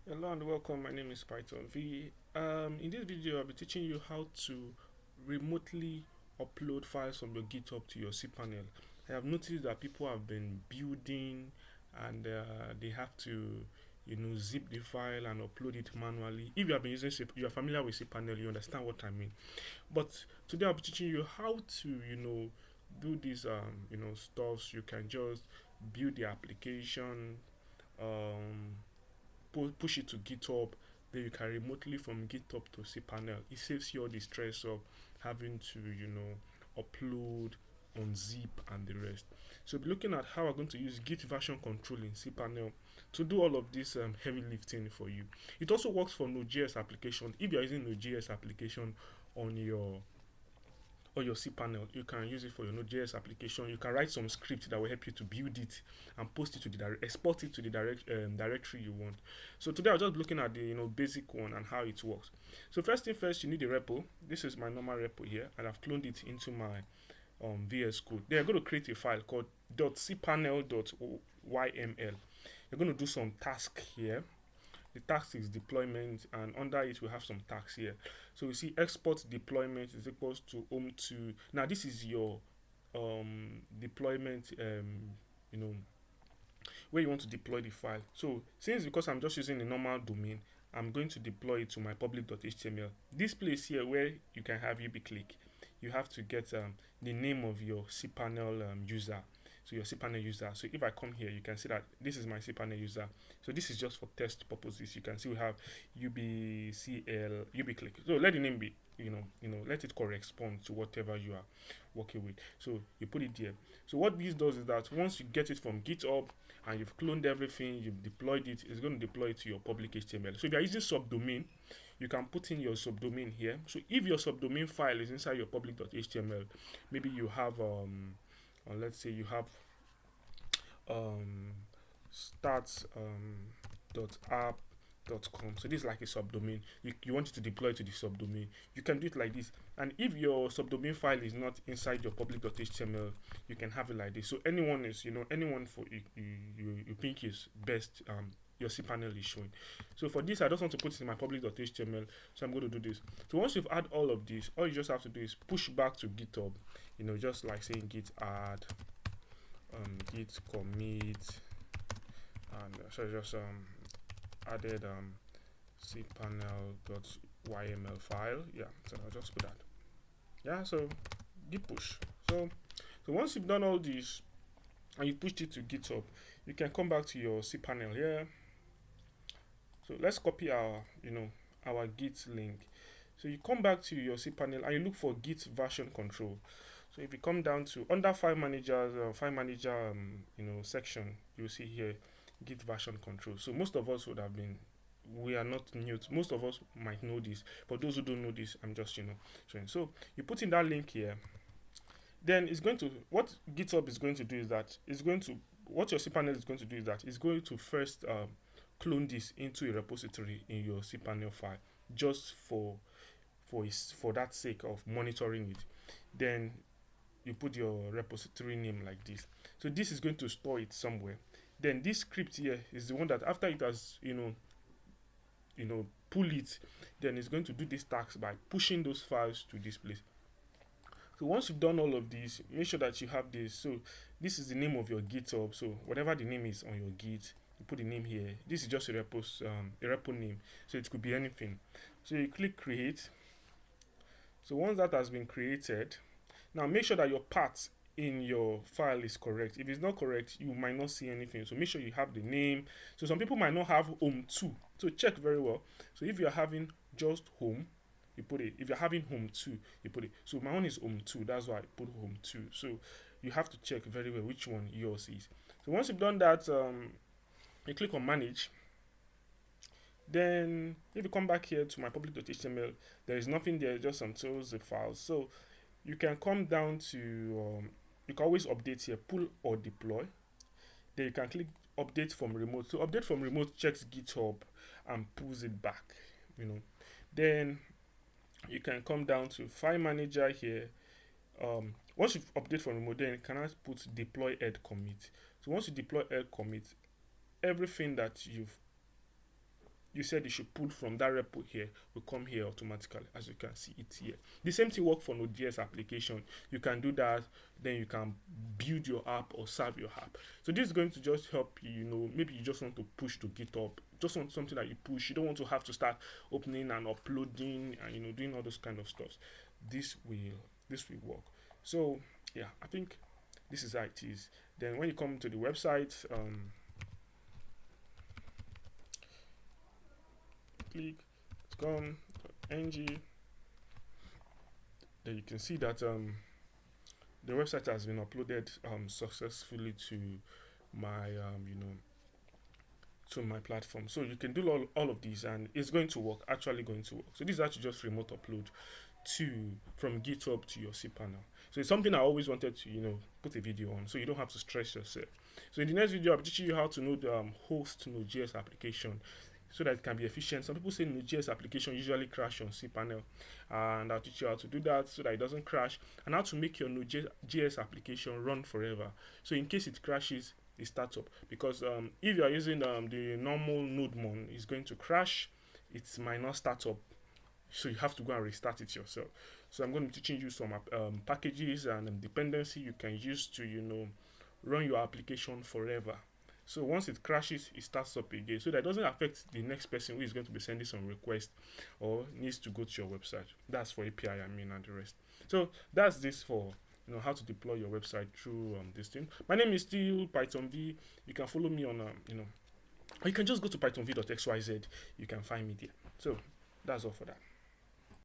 Hello and welcome. My name is Python V. In this video, I'll be teaching you how to remotely upload files from your GitHub to your cPanel. I have noticed that people have been building and they have to, zip the file and upload it manually. If you have been using you are familiar with cPanel, you understand what I mean. But today, I'll be teaching you how to, do these, stuffs. You can just build the application. Um, Push it to GitHub. Then you can remotely from GitHub to cPanel. It saves you all the stress of having to, upload, unzip, and the rest. So, be looking at how we're going to use Git version control in cPanel to do all of this heavy lifting for you. It also works for Node.js application. If you're using Node.js application on your cPanel, you can use it for your Node.js application. You can write some script that will help you to build it and post it to the export it to the directory you want. So today I'm just looking at the basic one and how it works. So first thing first, you need a repo. This is my normal repo here, and I've cloned it into my VS Code. Then I'm going to create a file called .cpanel.yml. You're going to do some task here. The task is deployment, and under it we have some tasks here. So we see export deployment is equals to home to. Now this is your deployment, you know where you want to deploy the file. So since because I'm just using a normal domain, I'm going to deploy it to my public.html. This place here where you can have click, you have to get the name of your cPanel user. So your cPanel user. So if I come here, you can see that this is my cPanel user. So this is just for test purposes. You can see we have ubcl ubclick. So let the name be, let it correspond to whatever you are working with. So you put it there. So what this does is that once you get it from GitHub and you've cloned everything, you've deployed it, it's going to deploy it to your public HTML. So if you're using subdomain, you can put in your subdomain here. So if your subdomain file is inside your public.html, maybe you have let's say you have um, stats .app.com. So this is like a subdomain. You want it to deploy to the subdomain. You can do it like this. And if your subdomain file is not inside your public.html, you can have it like this. So anyone is, anyone for you think is best, your cPanel is showing. So for this, I just want to put it in my public.html. So I'm going to do this. So once you've add all of this, all you just have to do is push back to GitHub. Just like saying git add, git commit, and so I just added cpanel.yml file. Yeah, so I'll just put that. Yeah, so git push. So once you've done all this and you pushed it to GitHub, you can come back to your cPanel here. So let's copy our git link. So you come back to your cPanel and you look for git version control. So if you come down to under file manager section, you'll see here git version control. So most of us would have been, we are not new to, most of us might know this. For those who don't know this, I'm just showing. So you put in that link here. Then it's going to, what GitHub is going to do is that it's going to, what your cPanel is going to do is that it's going to first clone this into a repository in your cPanel file, just for that sake of monitoring it. Then you put your repository name like this. So this is going to store it somewhere. Then this script here is the one that after it has pull it, then it's going to do this task by pushing those files to this place. So once you've done all of this, make sure that you have this. So this is the name of your GitHub. So whatever the name is on your Git, you put the name here. This is just a repo name, so it could be anything. So you click create. So once that has been created, now make sure that your path in your file is correct. If it's not correct, you might not see anything. So make sure you have the name. So some people might not have home2. So check very well. So if you're having just home, you put it. If you're having home2, you put it. So my one is home2. That's why I put home2. So you have to check very well which one yours is. So once you've done that, you click on manage. Then if you come back here to my public.html, there is nothing there, just some tools, the files. So you can come down to you can always update here, pull or deploy. Then you can click update from remote. So update from remote checks GitHub and pulls it back. Then you can come down to file manager here. Once you update from remote, then you can put deploy head commit. So once you deploy head commit, everything that you've you said you should pull from that repo here will come here automatically, as you can see it here. The same thing work for Node.js application. You can do that, then you can build your app or serve your app. So this is going to just help you, you know, maybe you just want to push to GitHub, just want something that you push. You don't want to have to start opening and uploading and, you know, doing all those kind of stuff. This will work. So yeah, I think this is how it is. Then when you come to the website, click .com .ng, then you can see that the website has been uploaded successfully to my to my platform. So you can do all of these, and it's going to work, actually going to work. So this is actually just remote upload from GitHub to your cPanel. So it's something I always wanted to, you know, put a video on, so you don't have to stress yourself. So in the next video, I'll be teaching you how to host Node.js application so that it can be efficient. Some people say Node.js application usually crash on cPanel, and I'll teach you how to do that so that it doesn't crash, and how to make your Node.js application run forever. So in case it crashes, it starts up, because if you are using the normal nodemon, it's going to crash. It might not start up, so you have to go and restart it yourself. So I'm going to be teaching you some packages and dependency you can use to, you know, run your application forever. So once it crashes, it starts up again, so that it doesn't affect the next person who is going to be sending some request or needs to go to your website. That's for API, I mean, and the rest. So that's this for, you know, how to deploy your website through this thing. My name is still Python V. You can follow me on you know, or you can just go to pythonv.xyz. You can find me there. So that's all for that.